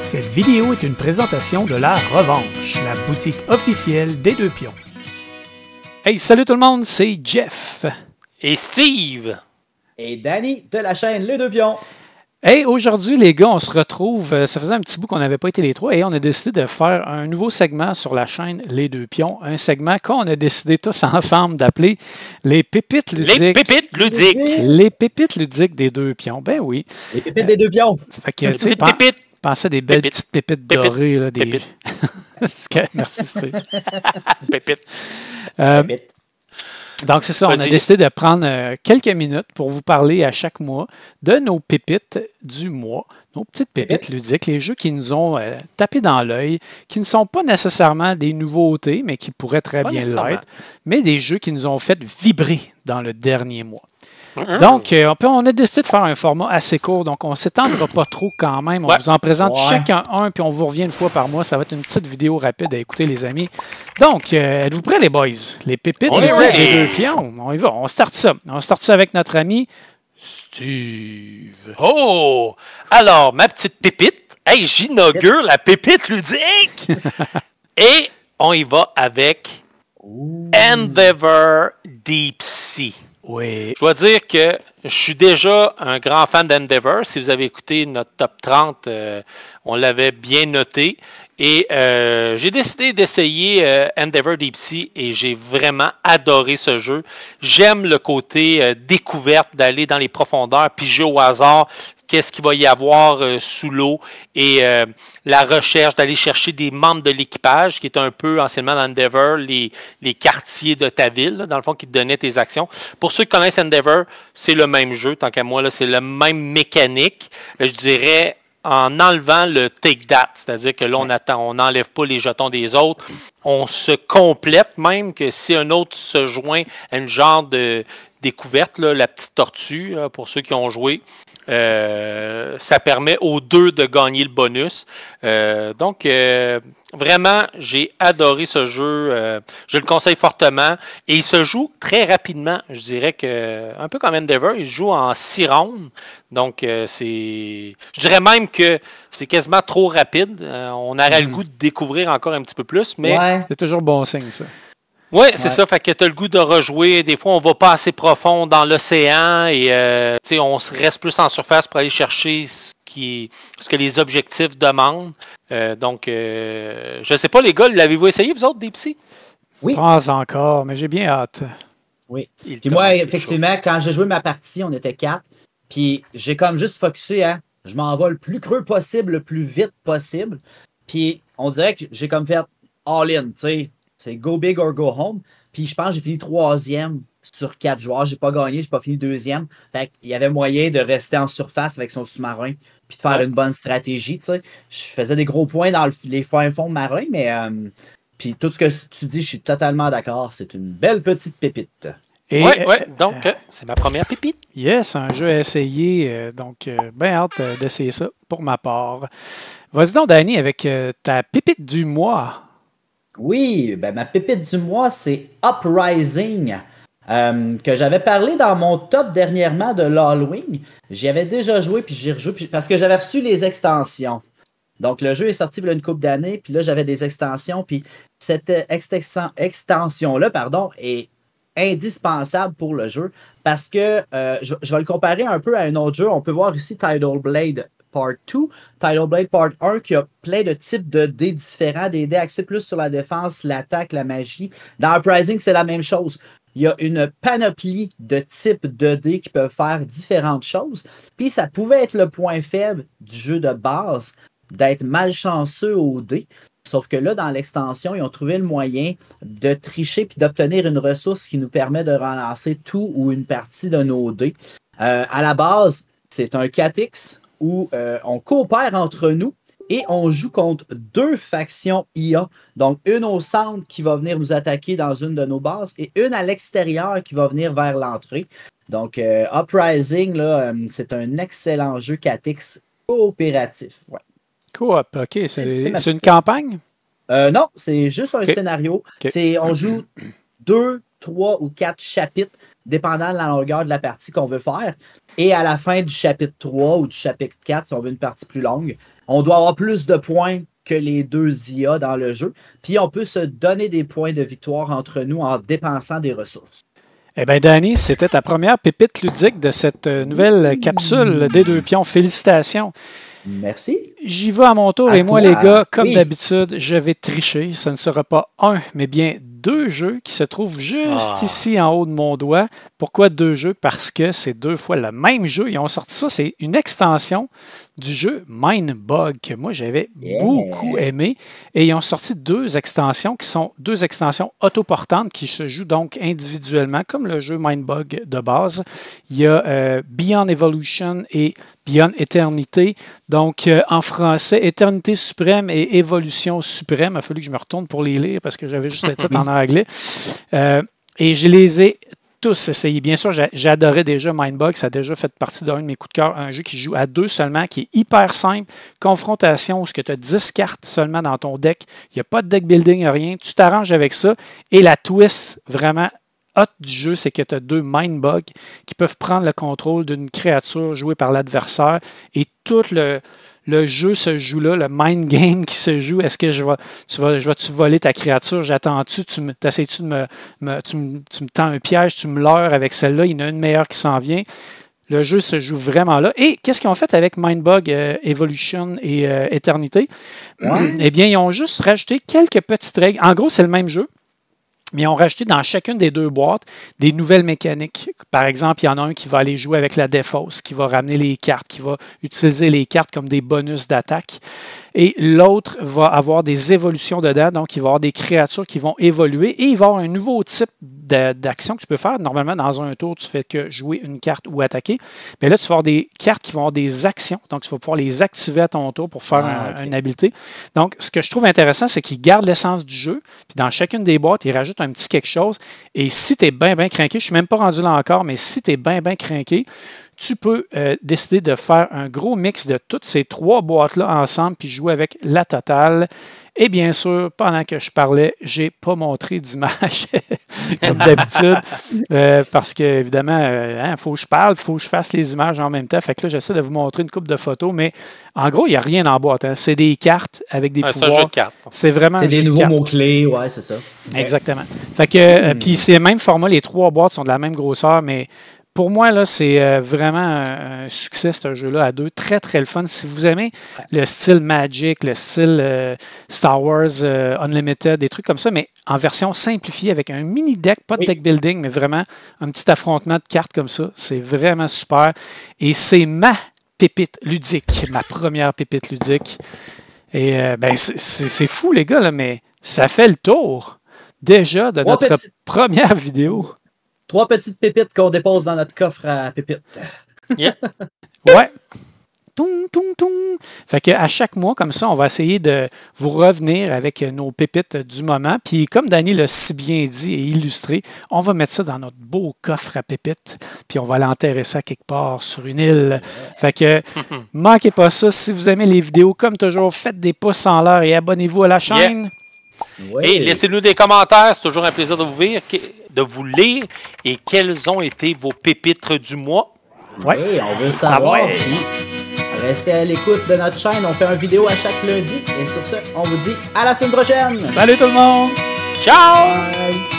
Cette vidéo est une présentation de La Revanche, la boutique officielle des Deux Pions. Hey, salut tout le monde, c'est Jeff. Et Steve. Et Danny de la chaîne Les Deux Pions. Hey, aujourd'hui les gars, on se retrouve, ça faisait un petit bout qu'on n'avait pas été les trois et on a décidé de faire un nouveau segment sur la chaîne Les Deux Pions, un segment qu'on a décidé tous ensemble d'appeler les pépites ludiques. Les pépites ludiques. Les pépites ludiques des Deux Pions, ben oui. Les pépites des Deux Pions. Fait que, Les petites pépites. Pensez à des belles petites pépites dorées. Là, des... Pépites. Merci Steve. Pépites. Pépites. Donc, c'est ça, on a Vas-y. décidé de prendre quelques minutes pour vous parler à chaque mois de nos pépites du mois, nos petites pépites ludiques, les jeux qui nous ont tapé dans l'œil, qui ne sont pas nécessairement des nouveautés, mais qui pourraient très Pas bien nécessairement. l'être, mais des jeux qui nous ont fait vibrer dans le dernier mois. Donc, on a décidé de faire un format assez court, donc on ne s'étendra pas trop quand même. On Ouais. vous en présente Ouais. chacun un, puis on vous revient une fois par mois. Ça va être une petite vidéo rapide à écouter, les amis. Donc, êtes-vous prêts, les boys? Les pépites On est ludiques ready. des Deux Pions. On y va, on starte ça. On starte ça avec notre ami Steve. Oh! Alors, ma petite pépite. Hey, j'inaugure la pépite ludique. Et on y va avec Endeavor Deep Sea. Oui. Je dois dire que je suis déjà un grand fan d'Endeavor. Si vous avez écouté notre top 30, on l'avait bien noté. Et j'ai décidé d'essayer Endeavor Deep Sea et j'ai vraiment adoré ce jeu. J'aime le côté découverte, d'aller dans les profondeurs, piger au hasard qu'est-ce qu'il va y avoir sous l'eau et la recherche, d'aller chercher des membres de l'équipage, qui est un peu anciennement dans Endeavor, les quartiers de ta ville, là, dans le fond, qui te donnaient tes actions. Pour ceux qui connaissent Endeavor, c'est le même jeu, tant qu'à moi, là, c'est la même mécanique. Je dirais en enlevant le take that, c'est-à-dire que là, on n'enlève pas les jetons des autres, on se complète même, que si un autre se joint à une genre de découverte, là, la petite tortue, là, pour ceux qui ont joué, ça permet aux deux de gagner le bonus. Donc, vraiment, j'ai adoré ce jeu. Je le conseille fortement. Et il se joue très rapidement. Je dirais que, un peu comme Endeavor, il se joue en 6 rounds. Donc, je dirais même que c'est quasiment trop rapide. On aurait le goût de découvrir encore un petit peu plus. Mais Ouais. C'est toujours bon signe, ça. oui, c'est ça. Fait que tu as le goût de rejouer. Des fois, on va pas assez profond dans l'océan et tu sais, on se reste plus en surface pour aller chercher ce que les objectifs demandent. Donc, je sais pas, les gars, l'avez-vous essayé, vous autres, Deep Sea? Oui. Pas encore, mais j'ai bien hâte. Oui. Il Puis te moi, manque quelque effectivement, quand j'ai joué ma partie, on était 4. Puis j'ai comme juste focusé à je m'en vais le plus creux possible, le plus vite possible. Puis on dirait que j'ai comme fait all-in, tu sais. C'est go big or go home. Puis je pense que j'ai fini 3e sur 4 joueurs. J'ai pas gagné, j'ai pas fini 2e. Fait qu'il y avait moyen de rester en surface avec son sous-marin puis de faire Ouais. une bonne stratégie, tu sais. Je faisais des gros points dans les fonds marins, mais puis tout ce que tu dis, je suis totalement d'accord. C'est une belle petite pépite. Et, Oui. Donc, c'est ma première pépite. yes, un jeu à essayer. Donc, bien hâte d'essayer ça pour ma part. Vas-y donc, Danny, avec ta pépite du mois. Oui, ben ma pépite du mois, c'est Uprising, que j'avais parlé dans mon top dernièrement de l'Halloween. J'y avais déjà joué, puis j'ai rejoué, parce que j'avais reçu les extensions. Donc, le jeu est sorti il y a une couple d'années, puis là, j'avais des extensions, puis cette extension-là, pardon, est indispensable pour le jeu, parce que je vais le comparer un peu à un autre jeu. On peut voir ici Tidal Blade Part 2, Tidal Blade Part 1, qui a plein de types de dés différents, des dés axés plus sur la défense, l'attaque, la magie. Dans Uprising, c'est la même chose. Il y a une panoplie de types de dés qui peuvent faire différentes choses. Puis ça pouvait être le point faible du jeu de base, d'être malchanceux au dés. Sauf que là, dans l'extension, ils ont trouvé le moyen de tricher puis d'obtenir une ressource qui nous permet de relancer tout ou une partie de nos dés. À la base, c'est un 4X où on coopère entre nous et on joue contre 2 factions IA. Donc, une au centre qui va venir nous attaquer dans une de nos bases et une à l'extérieur qui va venir vers l'entrée. Donc, Uprising, là, c'est un excellent jeu 4X coopératif. Ouais. Coop, OK. C'est ma- C'est une campagne? Non, c'est juste un Ok. scénario. Ok. On joue 2 3 ou 4 chapitres, dépendant de la longueur de la partie qu'on veut faire. Et à la fin du chapitre 3 ou du chapitre 4, si on veut une partie plus longue, on doit avoir plus de points que les deux IA dans le jeu. Puis on peut se donner des points de victoire entre nous en dépensant des ressources. Eh bien, Danny, c'était ta première pépite ludique de cette nouvelle capsule des deux pions. Félicitations. Merci. J'y vais à mon tour et moi, les gars, comme d'habitude, je vais tricher. Ce ne sera pas un, mais bien 2 jeux qui se trouvent juste ici en haut de mon doigt. Pourquoi 2 jeux? Parce que c'est 2 fois le même jeu. Ils ont sorti ça, c'est une extension du jeu Mindbug que moi j'avais beaucoup aimé. Et ils ont sorti 2 extensions qui sont 2 extensions autoportantes qui se jouent donc individuellement comme le jeu Mindbug de base. Il y a Beyond Evolution et Beyond Éternité. Donc en français, Éternité suprême et Évolution suprême. Il a fallu que je me retourne pour les lire parce que j'avais juste le titre en anglais. Et je les ai tous essayés. Bien sûr, j'adorais déjà Mindbug. Ça a déjà fait partie d'un de mes coups de cœur. Un jeu qui joue à 2 seulement, qui est hyper simple. Confrontation, où tu as 10 cartes seulement dans ton deck. Il n'y a pas de deck building, rien. Tu t'arranges avec ça. Et la twist vraiment hot du jeu, c'est que tu as 2 Mindbug qui peuvent prendre le contrôle d'une créature jouée par l'adversaire. Et tout le jeu se joue là, le mind game qui se joue. Est-ce que je vais-tu voler ta créature? J'attends-tu? Tu me tends un piège, tu me leurres avec celle-là. Il y en a une meilleure qui s'en vient. Le jeu se joue vraiment là. Et qu'est-ce qu'ils ont fait avec Mindbug Evolution et Éternité? Eh bien, ils ont juste rajouté quelques petites règles. En gros, c'est le même jeu. Mais ils ont rajouté dans chacune des 2 boîtes des nouvelles mécaniques. Par exemple, il y en a un qui va aller jouer avec la défausse, qui va ramener les cartes, qui va utiliser les cartes comme des bonus d'attaque. Et l'autre va avoir des évolutions dedans, donc il va avoir des créatures qui vont évoluer et il va avoir un nouveau type d'action que tu peux faire. Normalement, dans un tour, tu fais que jouer une carte ou attaquer. Mais là, tu vas avoir des cartes qui vont avoir des actions, donc tu vas pouvoir les activer à ton tour pour faire une habileté. Donc, ce que je trouve intéressant, c'est qu'il garde l'essence du jeu, puis dans chacune des boîtes, il rajoute un petit quelque chose. Et si tu es bien craqué, je ne suis même pas rendu là encore, mais si tu es bien craqué, tu peux décider de faire un gros mix de toutes ces 3 boîtes-là ensemble puis jouer avec la totale. Et bien sûr, pendant que je parlais, je n'ai pas montré d'image comme d'habitude parce qu'évidemment, il faut que je parle, il faut que je fasse les images en même temps. Fait que là, j'essaie de vous montrer une couple de photos, mais en gros, il n'y a rien en boîte. Hein. C'est des cartes avec des pouvoirs. C'est un jeu de cartes. C'est vraiment des nouveaux mots-clés, ouais, c'est ça. Exactement. Fait que, puis c'est le même format, les 3 boîtes sont de la même grosseur, mais pour moi, là, c'est vraiment un succès, ce jeu-là, à 2. Très, très le fun. Si vous aimez le style Magic, le style Star Wars Unlimited, des trucs comme ça, mais en version simplifiée avec un mini deck, pas de deck building, mais vraiment un petit affrontement de cartes comme ça, c'est vraiment super. Et c'est ma pépite ludique, ma première pépite ludique. Et c'est fou, les gars, là, mais ça fait le tour déjà de notre première vidéo. 3 petites pépites qu'on dépose dans notre coffre à pépites. Yeah. Ouais. Toum, toum, toum. Fait qu'à chaque mois, comme ça, on va essayer de vous revenir avec nos pépites du moment. Puis comme Danny l'a si bien dit et illustré, on va mettre ça dans notre beau coffre à pépites. Puis on va l'enterrer ça quelque part sur une île. Fait que manquez pas ça. Si vous aimez les vidéos, comme toujours, faites des pouces en l'air et abonnez-vous à la chaîne. Yeah. Et laissez-nous des commentaires, c'est toujours un plaisir de vous lire. Et quelles ont été vos pépites du mois? Oui, on veut savoir. Restez à l'écoute de notre chaîne, on fait une vidéo à chaque lundi. Et sur ce, on vous dit à la semaine prochaine. Salut tout le monde! Ciao! Bye.